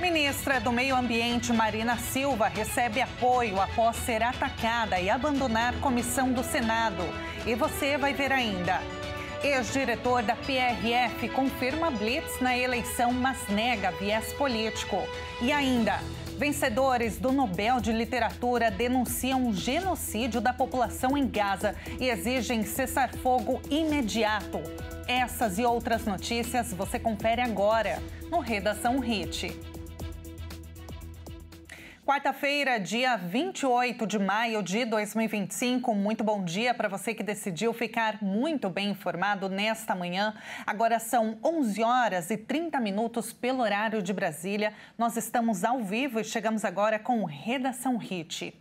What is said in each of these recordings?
Ministra do Meio Ambiente, Marina Silva, recebe apoio após ser atacada e abandonar comissão do Senado. E você vai ver ainda. Ex-diretor da PRF confirma blitz na eleição, mas nega viés político. E ainda, vencedores do Nobel de Literatura denunciam o genocídio da população em Gaza e exigem cessar-fogo imediato. Essas e outras notícias você confere agora no Redação Hit. Quarta-feira, dia 28 de maio de 2025. Muito bom dia para você que decidiu ficar muito bem informado nesta manhã. Agora são 11 horas e 30 minutos pelo horário de Brasília. Nós estamos ao vivo e chegamos agora com o Redação Hit.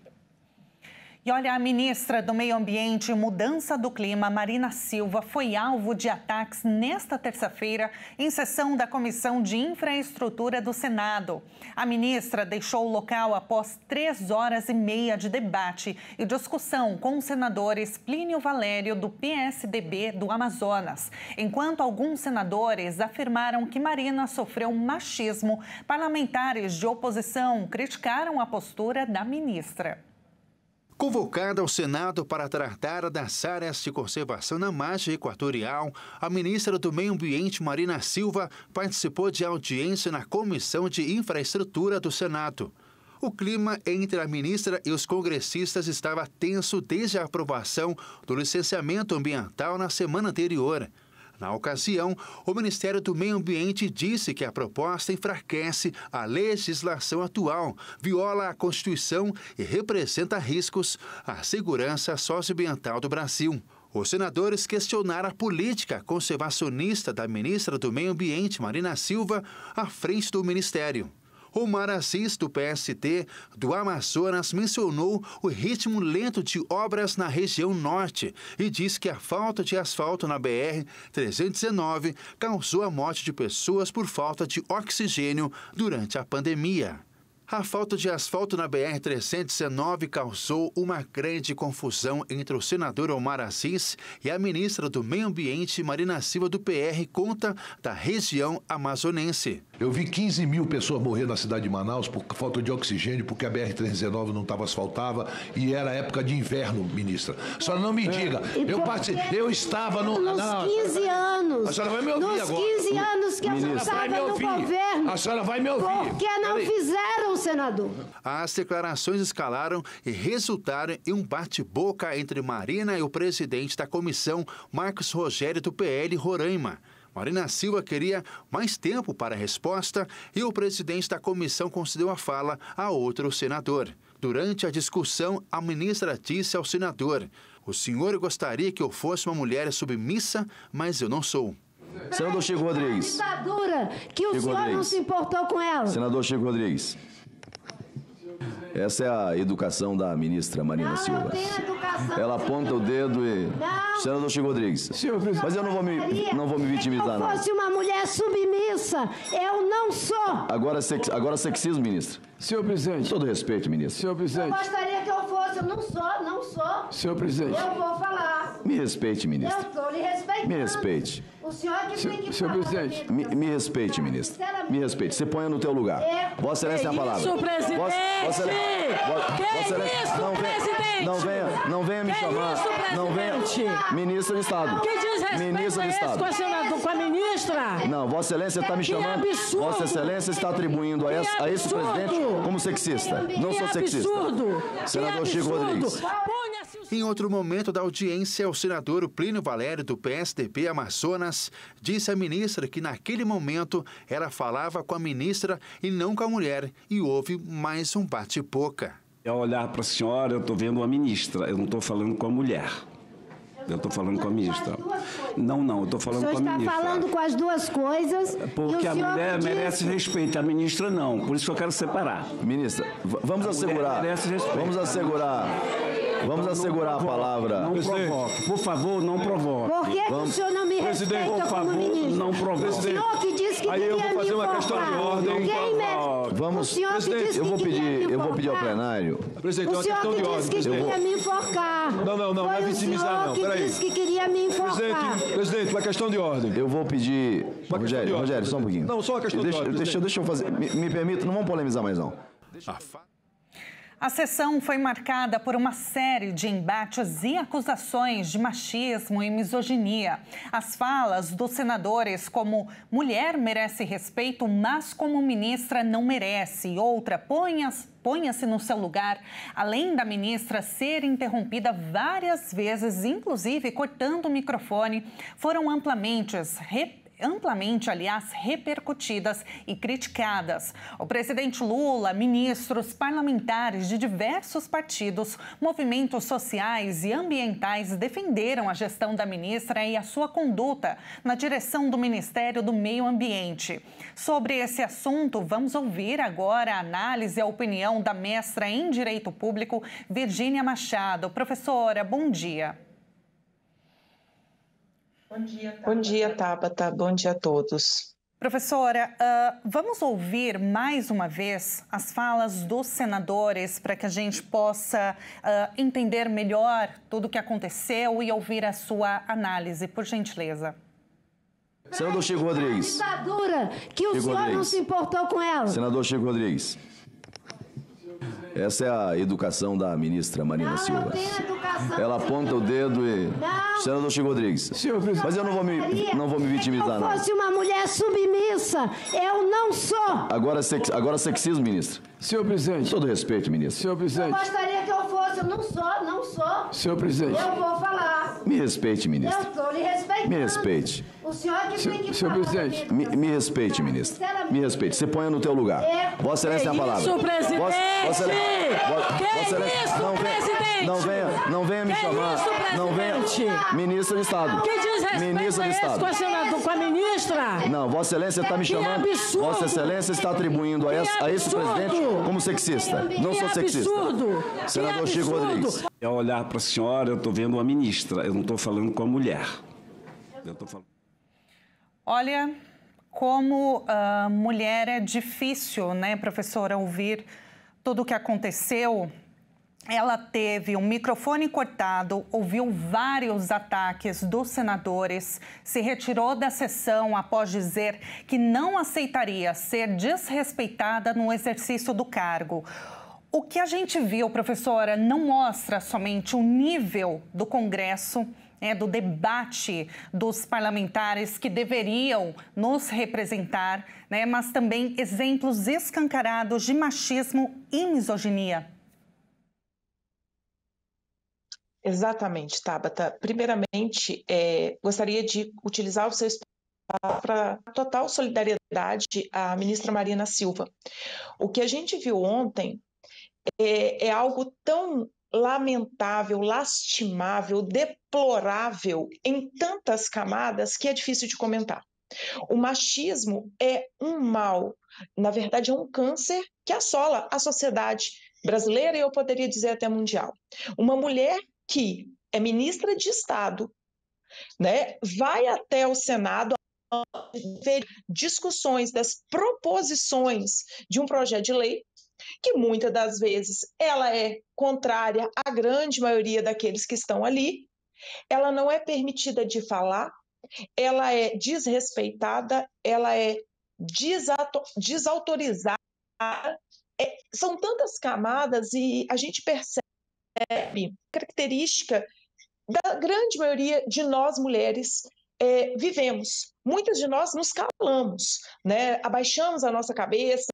E olha, a ministra do Meio Ambiente e Mudança do Clima, Marina Silva, foi alvo de ataques nesta terça-feira em sessão da Comissão de Infraestrutura do Senado. A ministra deixou o local após 3 horas e meia de debate e discussão com os senadores Plínio Valério, do PSDB do Amazonas. Enquanto alguns senadores afirmaram que Marina sofreu machismo, parlamentares de oposição criticaram a postura da ministra. Convocada ao Senado para tratar das áreas de conservação na margem equatorial, a ministra do Meio Ambiente, Marina Silva, participou de audiência na Comissão de Infraestrutura do Senado. O clima entre a ministra e os congressistas estava tenso desde a aprovação do licenciamento ambiental na semana anterior. Na ocasião, o Ministério do Meio Ambiente disse que a proposta enfraquece a legislação atual, viola a Constituição e representa riscos à segurança socioambiental do Brasil. Os senadores questionaram a política conservacionista da ministra do Meio Ambiente, Marina Silva, à frente do Ministério. Omar Aziz, do PSD do Amazonas, mencionou o ritmo lento de obras na região norte e disse que a falta de asfalto na BR-319 causou a morte de pessoas por falta de oxigênio durante a pandemia. A falta de asfalto na BR-319 causou uma grande confusão entre o senador Omar Aziz e a ministra do Meio Ambiente, Marina Silva, do PR, conta da região amazonense. Eu vi 15 mil pessoas morrer na cidade de Manaus por falta de oxigênio, porque a BR-319 não estava asfaltada e era época de inverno, ministra. A senhora não me diga, eu estava no... Nos 15 anos. A senhora vai me ouvir agora. Nos 15 anos que a senhora estava no governo. A senhora vai me ouvir. Por que não fizeram, senador? As declarações escalaram e resultaram em um bate-boca entre Marina e o presidente da comissão, Marcos Rogério, do PL Roraima. Marina Silva queria mais tempo para a resposta e o presidente da comissão concedeu a fala a outro senador. Durante a discussão, a ministra disse ao senador: "O senhor gostaria que eu fosse uma mulher submissa, mas eu não sou." Senador Chico Rodrigues. Ditadura, que o senhor não se importou com ela. Senador Chico Rodrigues. Essa é a educação da ministra Marina Silva. Ela aponta o dedo e... Não. Senador Chico Rodrigues. Mas eu não vou me vitimizar, não. Se eu fosse uma mulher submissa, eu não sou. Agora sexismo, ministro. Senhor presidente. Todo respeito, ministro. Senhor presidente. Eu gostaria que eu fosse, eu não sou. Senhor presidente. Eu vou falar. Me respeite, ministro. Eu estou lhe respeitando. Me respeite. O senhor que tem que Senhor falar. presidente. Me respeite, ministro. Me respeite. Você ponha no teu lugar. Vossa Excelência tem a palavra. Isso, presidente! Vossa Excelência, não venha me chamar. Não venha. Ministro de Estado. Que desrespeito é esse com a ministra? Não, Vossa Excelência está me chamando. Que absurdo! Vossa Excelência está atribuindo a esse presidente como sexista. Não sou sexista. Absurdo! Senador Chico Rodrigues. Em outro momento da audiência, o senador Plínio Valério, do PSDB Amazonas, disse à ministra que naquele momento ela falava com a ministra e não com a mulher, e houve mais um bate-boca. Ao olhar para a senhora, eu estou vendo a ministra, eu não estou falando com a mulher. Eu estou falando com a ministra. Não, eu estou falando com a ministra. O senhor está falando com as duas coisas. Porque a mulher merece respeito, a ministra não. Por isso que eu quero separar. Ministra, vamos assegurar. Vamos assegurar a palavra. Não provoque. Por favor, não provoque. Por que o senhor não me respeita como ministro? Não provoque. O senhor que disse que Aí eu queria vou fazer me uma questão de enforcar. ordem. Vamos, O senhor que presidente, disse eu vou que queria me pedir ao enforcar. plenário. Presidente, O uma senhor questão que de disse ordem, que presidente. queria me enforcar. Não é vitimizar, não. Foi o senhor Peraí. que disse que queria me enforcar. Presidente, uma questão de ordem. Eu vou pedir... Uma questão de ordem, Rogério, só um pouquinho. Não, só uma questão de ordem, Deixa eu fazer... Me permita, não vamos polemizar mais, não. A sessão foi marcada por uma série de embates e acusações de machismo e misoginia. As falas dos senadores como mulher merece respeito, mas como ministra não merece. Outra, ponha-se no seu lugar. Além da ministra ser interrompida várias vezes, inclusive cortando o microfone, foram amplamente, aliás, repercutidas e criticadas. O presidente Lula, ministros, parlamentares de diversos partidos, movimentos sociais e ambientais defenderam a gestão da ministra e a sua conduta na direção do Ministério do Meio Ambiente. Sobre esse assunto, vamos ouvir agora a análise e a opinião da mestra em Direito Público, Virgínia Machado. Professora, bom dia. Bom dia, Tabata. Bom dia a todos. Professora, vamos ouvir mais uma vez as falas dos senadores para que a gente possa entender melhor tudo o que aconteceu e ouvir a sua análise, por gentileza. Senador Chico Rodrigues. Ditadura que o senhor não se importou com ela. Senador Chico Rodrigues. Essa é a educação da ministra Marina Silva. Ela aponta o dedo e... Não. Senador Chico Rodrigues. Mas eu não vou me vitimizar, não. Se eu fosse uma mulher submissa, eu não sou. Agora sexismo, ministro. Senhor presidente. Todo respeito, ministro. Senhor presidente. Eu gostaria que eu fosse, eu não sou. Senhor presidente. Eu vou falar. Me respeite, ministro. Eu estou lhe respeitando. Me respeite. O senhor que tem que Senhor falar. presidente. Me respeite, ministro. Me respeite. Você ponha no teu lugar. Vossa Excelência tem a palavra. Isso, presidente! Não venha me chamar. Não venha. Ministro de Estado. Que desrespeito Ministro de é esse Estado. com a ministra? Não, Vossa Excelência está me Que chamando. absurdo. Vossa Excelência está atribuindo a esse presidente como sexista. Não sou sexista. Absurdo. Senador Chico Rodrigues. Ao olhar para a senhora, eu estou vendo uma ministra, eu não estou falando com a mulher. Eu estou falando... Olha, como mulher é difícil, né, professora, ouvir tudo o que aconteceu. Ela teve um microfone cortado, ouviu vários ataques dos senadores, se retirou da sessão após dizer que não aceitaria ser desrespeitada no exercício do cargo. O que a gente viu, professora, não mostra somente o nível do Congresso, do debate dos parlamentares que deveriam nos representar, né, mas também exemplos escancarados de machismo e misoginia. Exatamente, Tabata. Primeiramente, gostaria de utilizar o seu espaço para total solidariedade à ministra Marina Silva. O que a gente viu ontem é algo tão lamentável, lastimável, deplorável em tantas camadas que é difícil de comentar. O machismo é um mal, na verdade é um câncer que assola a sociedade brasileira e eu poderia dizer até mundial. Uma mulher que é ministra de Estado, né, vai até o Senado ver discussões das proposições de um projeto de lei que muitas das vezes ela é contrária à grande maioria daqueles que estão ali, ela não é permitida de falar, ela é desrespeitada, ela é desautorizada, são tantas camadas e a gente percebe característica da grande maioria de nós mulheres vivemos. Muitas de nós nos calamos, né? Abaixamos a nossa cabeça,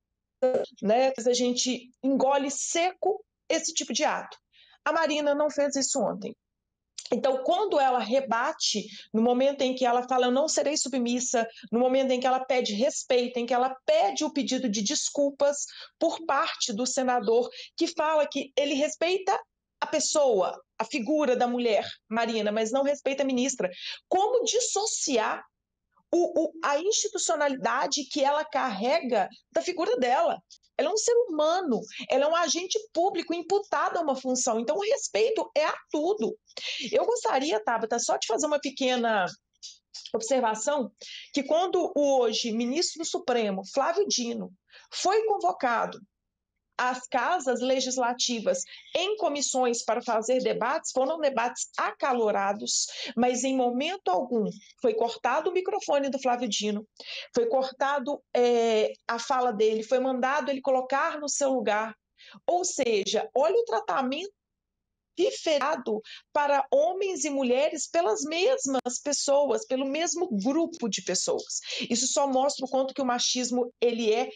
né? A gente engole seco esse tipo de ato. A Marina não fez isso ontem. Então, quando ela rebate, no momento em que ela fala eu não serei submissa, no momento em que ela pede respeito, em que ela pede o pedido de desculpas por parte do senador, que fala que ele respeita a pessoa, a figura da mulher, Marina, mas não respeita a ministra. Como dissociar a institucionalidade que ela carrega da figura dela? Ela é um ser humano, ela é um agente público imputado a uma função, então o respeito é a tudo. Eu gostaria, Tabata, só de fazer uma pequena observação que quando o hoje ministro do Supremo, Flávio Dino, foi convocado às casas legislativas em comissões para fazer debates, foram debates acalorados, mas em momento algum foi cortado o microfone do Flávio Dino, foi cortado a fala dele, foi mandado ele colocar no seu lugar. Ou seja, olha o tratamento diferenciado para homens e mulheres pelas mesmas pessoas, pelo mesmo grupo de pessoas. Isso só mostra o quanto que o machismo ele é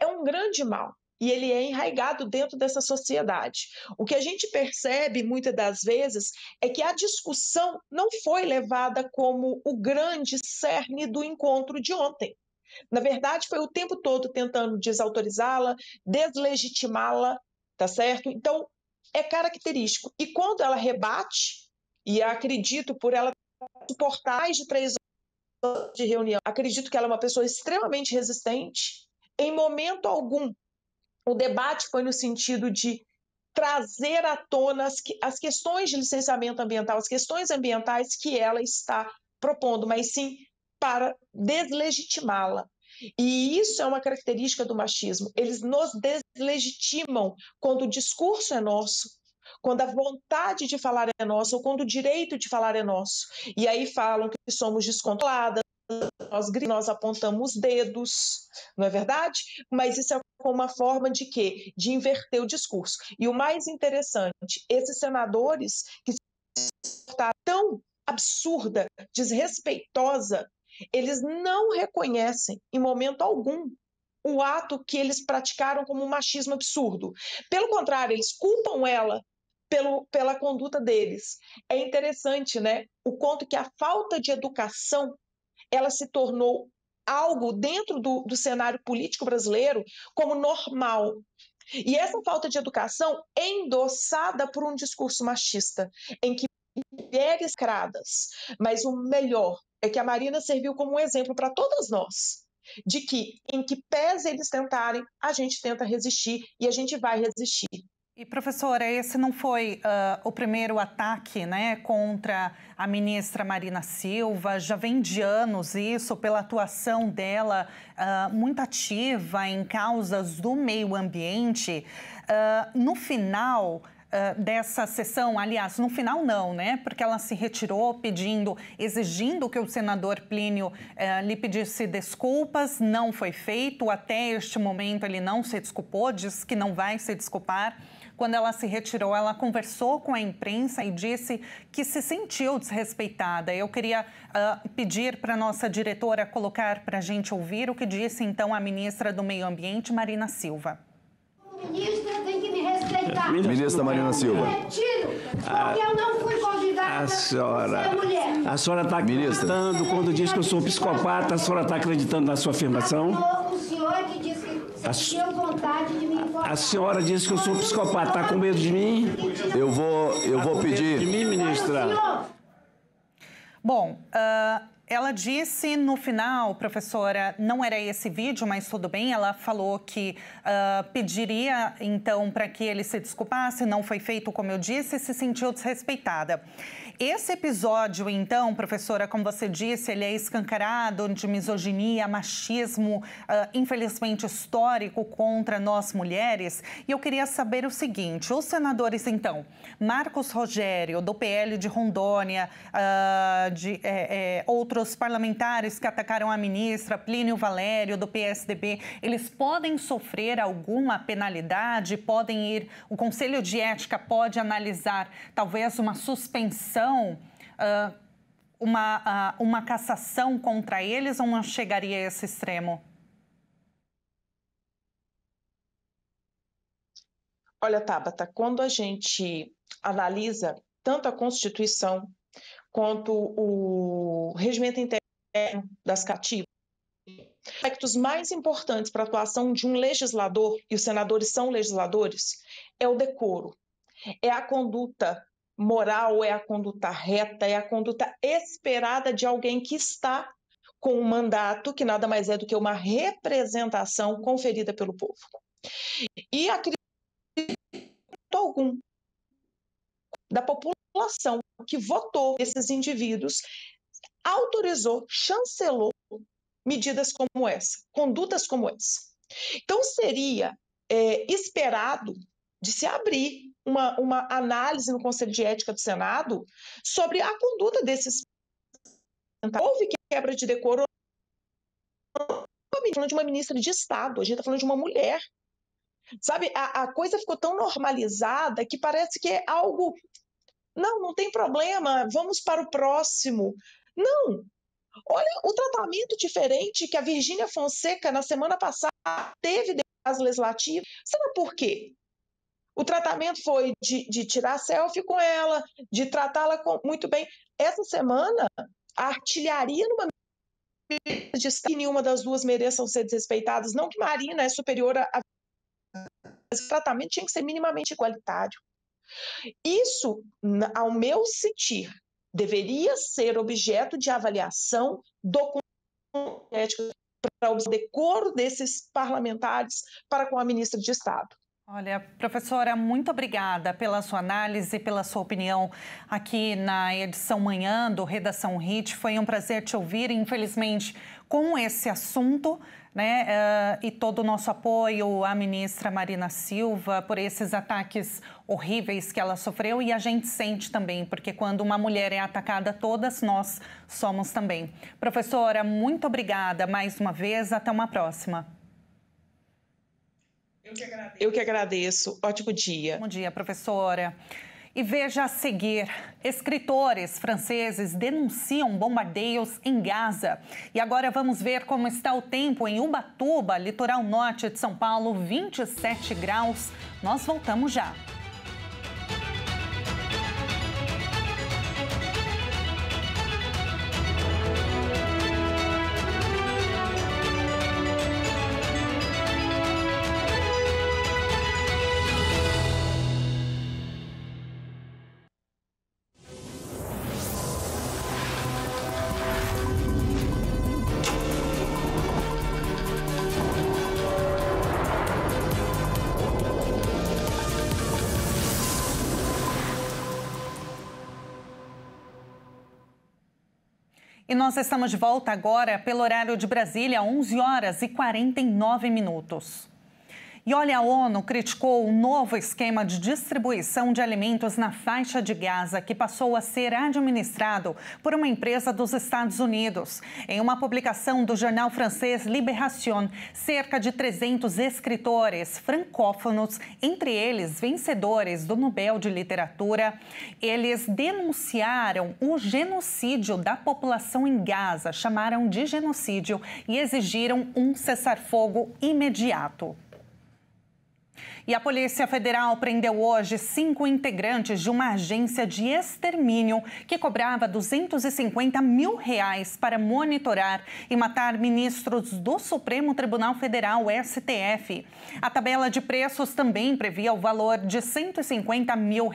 um grande mal e ele é enraizado dentro dessa sociedade. O que a gente percebe muitas das vezes é que a discussão não foi levada como o grande cerne do encontro de ontem. Na verdade, foi o tempo todo tentando desautorizá-la, deslegitimá-la, tá certo? Então, é característico. E quando ela rebate, e acredito por ela suportar mais de 3 horas de reunião, acredito que ela é uma pessoa extremamente resistente, em momento algum o debate foi no sentido de trazer à tona as questões de licenciamento ambiental, as questões ambientais que ela está propondo, mas sim para deslegitimá-la. E isso é uma característica do machismo. Eles nos deslegitimam quando o discurso é nosso, quando a vontade de falar é nossa, ou quando o direito de falar é nosso. E aí falam que somos descontroladas, nós apontamos dedos, não é verdade? Mas isso é uma forma de quê? De inverter o discurso. E o mais interessante, esses senadores que se portaram tão absurda, desrespeitosa, eles não reconhecem, em momento algum, o ato que eles praticaram como um machismo absurdo. Pelo contrário, eles culpam ela pela conduta deles. É interessante, né? O quanto que a falta de educação ela se tornou algo dentro do cenário político brasileiro como normal. E essa falta de educação é endossada por um discurso machista, em que mulheres cradas, mas o melhor é que a Marina serviu como um exemplo para todas nós, de que, em que pese eles tentarem, a gente tenta resistir e a gente vai resistir. E, professora, esse não foi o primeiro ataque, né, contra a ministra Marina Silva, já vem de anos isso, pela atuação dela muito ativa em causas do meio ambiente. No final dessa sessão, aliás, no final não, né? Porque ela se retirou exigindo que o senador Plínio lhe pedisse desculpas, não foi feito, até este momento ele não se desculpou, diz que não vai se desculpar. Quando ela se retirou, ela conversou com a imprensa e disse que se sentiu desrespeitada. Eu queria pedir para a nossa diretora colocar para a gente ouvir o que disse então a ministra do Meio Ambiente, Marina Silva. Ministra tem que me respeitar. Ministra Marina Silva. Porque eu não fui convidada. A senhora está acreditando quando diz que eu sou um psicopata, a senhora está acreditando na sua afirmação? O senhor que disse que deu vontade de me informar. A senhora disse que eu sou um psicopata, está com medo de mim? Eu vou pedir. De mim, ministra? Bom, ela disse no final, professora, não era esse vídeo, mas tudo bem, ela falou que pediria, então, para que ele se desculpasse, não foi feito, como eu disse, e se sentiu desrespeitada. Esse episódio, então, professora, como você disse, ele é escancarado de misoginia, machismo, infelizmente histórico contra nós mulheres. E eu queria saber o seguinte, os senadores, então, Marcos Rogério, do PL de Rondônia, outros parlamentares que atacaram a ministra, Plínio Valério, do PSDB, eles podem sofrer alguma penalidade? Podem ir, o Conselho de Ética pode analisar talvez uma suspensão, uma cassação contra eles, ou não chegaria a esse extremo? Olha, Tabata, quando a gente analisa tanto a Constituição quanto o regimento interno das cativas, aspectos mais importantes para a atuação de um legislador, e os senadores são legisladores, é o decoro, é a conduta moral, é a conduta reta, é a conduta esperada de alguém que está com um mandato, que nada mais é do que uma representação conferida pelo povo. E acredito algum da população que votou esses indivíduos autorizou, chancelou medidas como essa, condutas como essa. Então, seria esperado de se abrir uma análise no Conselho de Ética do Senado sobre a conduta desses. Houve quebra de decoro. A gente está falando de uma ministra de Estado, a gente está falando de uma mulher. Sabe, a coisa ficou tão normalizada que parece que é algo... Não tem problema, vamos para o próximo. Não. Olha o tratamento diferente que a Virgínia Fonseca, na semana passada, teve de casa legislativa. Sabe por quê? O tratamento foi de tirar selfie com ela, de tratá-la muito bem. Essa semana, a artilharia numa de que nenhuma das duas mereçam ser desrespeitadas. Não que Marina é superior a... Mas o tratamento tinha que ser minimamente igualitário. Isso, ao meu sentir, deveria ser objeto de avaliação do Conselho para o decoro desses parlamentares para com a ministra de Estado. Olha, professora, muito obrigada pela sua análise, pela sua opinião aqui na edição Manhã do Redação HIT. Foi um prazer te ouvir, infelizmente, com esse assunto, né? E todo o nosso apoio à ministra Marina Silva por esses ataques horríveis que ela sofreu, e a gente sente também, porque quando uma mulher é atacada, todas nós somos também. Professora, muito obrigada mais uma vez, até uma próxima. Eu que agradeço. Ótimo dia. Bom dia, professora. E veja a seguir, escritores franceses denunciam bombardeios em Gaza. E agora vamos ver como está o tempo em Ubatuba, litoral norte de São Paulo, 27 graus. Nós voltamos já. E nós estamos de volta agora pelo horário de Brasília, 11 horas e 49 minutos. E olha, a ONU criticou o novo esquema de distribuição de alimentos na faixa de Gaza, que passou a ser administrado por uma empresa dos Estados Unidos. Em uma publicação do jornal francês Libération, cerca de 300 escritores francófonos, entre eles vencedores do Nobel de Literatura, eles denunciaram o genocídio da população em Gaza, chamaram de genocídio e exigiram um cessar-fogo imediato. E a Polícia Federal prendeu hoje 5 integrantes de uma agência de extermínio que cobrava R$250 mil para monitorar e matar ministros do Supremo Tribunal Federal, STF. A tabela de preços também previa o valor de R$150 mil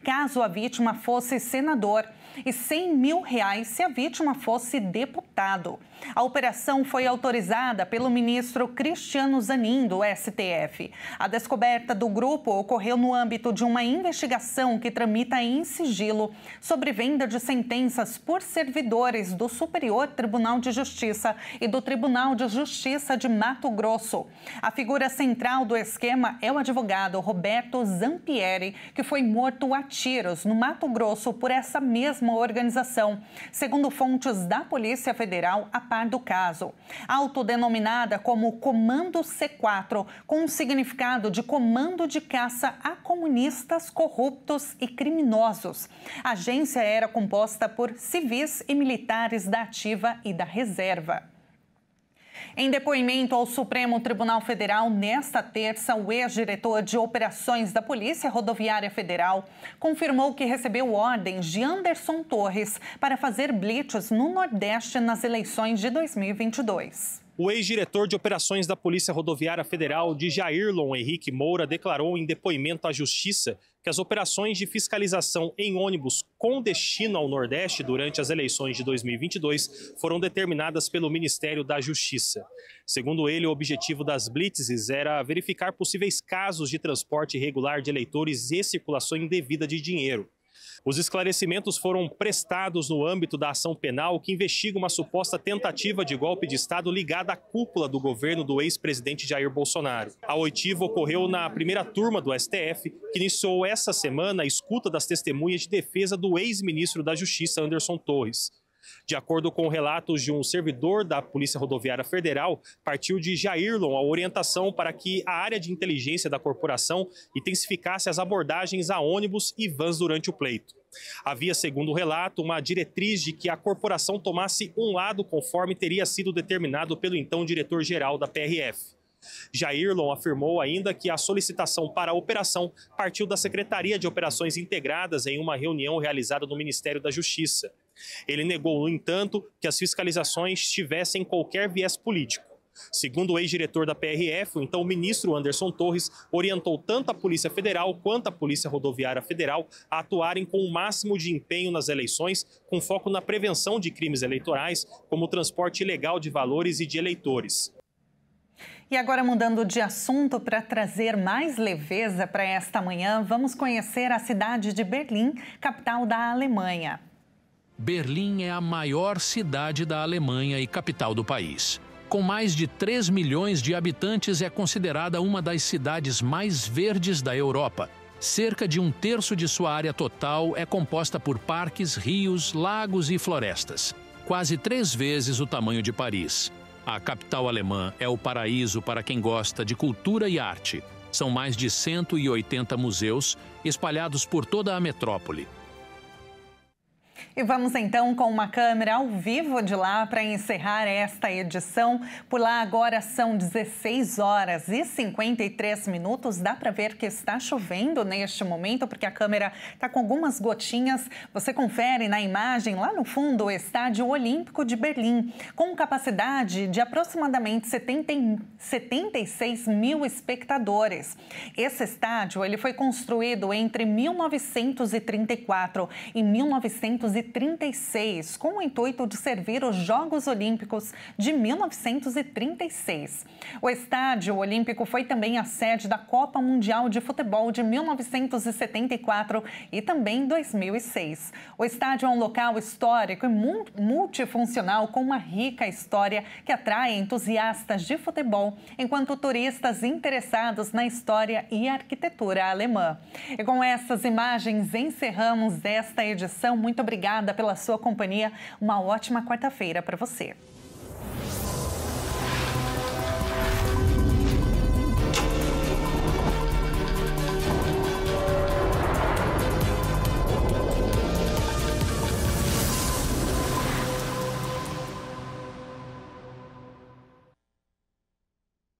caso a vítima fosse senador e R$100 mil se a vítima fosse deputado. A operação foi autorizada pelo ministro Cristiano Zanin, do STF. A descoberta do grupo ocorreu no âmbito de uma investigação que tramita em sigilo sobre venda de sentenças por servidores do Superior Tribunal de Justiça e do Tribunal de Justiça de Mato Grosso. A figura central do esquema é o advogado Roberto Zampieri, que foi morto a tiros no Mato Grosso por essa mesma organização, segundo fontes da Polícia Federal a par do caso. Autodenominada como Comando C4, com o significado de comando de caça a comunistas corruptos e criminosos. A agência era composta por civis e militares da ativa e da reserva. Em depoimento ao Supremo Tribunal Federal, nesta terça, o ex-diretor de operações da Polícia Rodoviária Federal confirmou que recebeu ordens de Anderson Torres para fazer blitz no Nordeste nas eleições de 2022. O ex-diretor de operações da Polícia Rodoviária Federal, Djairlon Henrique Moura, declarou em depoimento à Justiça que as operações de fiscalização em ônibus com destino ao Nordeste durante as eleições de 2022 foram determinadas pelo Ministério da Justiça. Segundo ele, o objetivo das blitzes era verificar possíveis casos de transporte irregular de eleitores e circulação indevida de dinheiro. Os esclarecimentos foram prestados no âmbito da ação penal que investiga uma suposta tentativa de golpe de Estado ligada à cúpula do governo do ex-presidente Jair Bolsonaro. A oitiva ocorreu na primeira turma do STF, que iniciou essa semana a escuta das testemunhas de defesa do ex-ministro da Justiça, Anderson Torres. De acordo com relatos de um servidor da Polícia Rodoviária Federal, partiu de Jairlon a orientação para que a área de inteligência da corporação intensificasse as abordagens a ônibus e vans durante o pleito. Havia, segundo o relato, uma diretriz de que a corporação tomasse um lado conforme teria sido determinado pelo então diretor-geral da PRF. Jairlon afirmou ainda que a solicitação para a operação partiu da Secretaria de Operações Integradas em uma reunião realizada no Ministério da Justiça. Ele negou, no entanto, que as fiscalizações tivessem qualquer viés político. Segundo o ex-diretor da PRF, o então ministro Anderson Torres orientou tanto a Polícia Federal quanto a Polícia Rodoviária Federal a atuarem com o máximo de empenho nas eleições, com foco na prevenção de crimes eleitorais, como o transporte ilegal de valores e de eleitores. E agora, mudando de assunto, para trazer mais leveza para esta manhã, vamos conhecer a cidade de Berlim, capital da Alemanha. Berlim é a maior cidade da Alemanha e capital do país. Com mais de 3 milhões de habitantes, é considerada uma das cidades mais verdes da Europa. Cerca de 1/3 de sua área total é composta por parques, rios, lagos e florestas. Quase 3 vezes o tamanho de Paris. A capital alemã é o paraíso para quem gosta de cultura e arte. São mais de 180 museus espalhados por toda a metrópole. E vamos então com uma câmera ao vivo de lá para encerrar esta edição. Por lá agora são 16 horas e 53 minutos. Dá para ver que está chovendo neste momento, porque a câmera está com algumas gotinhas. Você confere na imagem lá no fundo o Estádio Olímpico de Berlim, com capacidade de aproximadamente 76 mil espectadores. Esse estádio ele foi construído entre 1934 e 1936, com o intuito de servir os Jogos Olímpicos de 1936. O Estádio Olímpico foi também a sede da Copa Mundial de Futebol de 1974 e também 2006. O estádio é um local histórico e multifuncional com uma rica história que atrai entusiastas de futebol, enquanto turistas interessados na história e arquitetura alemã. E com essas imagens encerramos esta edição. Muito obrigada pela sua companhia. Uma ótima quarta-feira para você.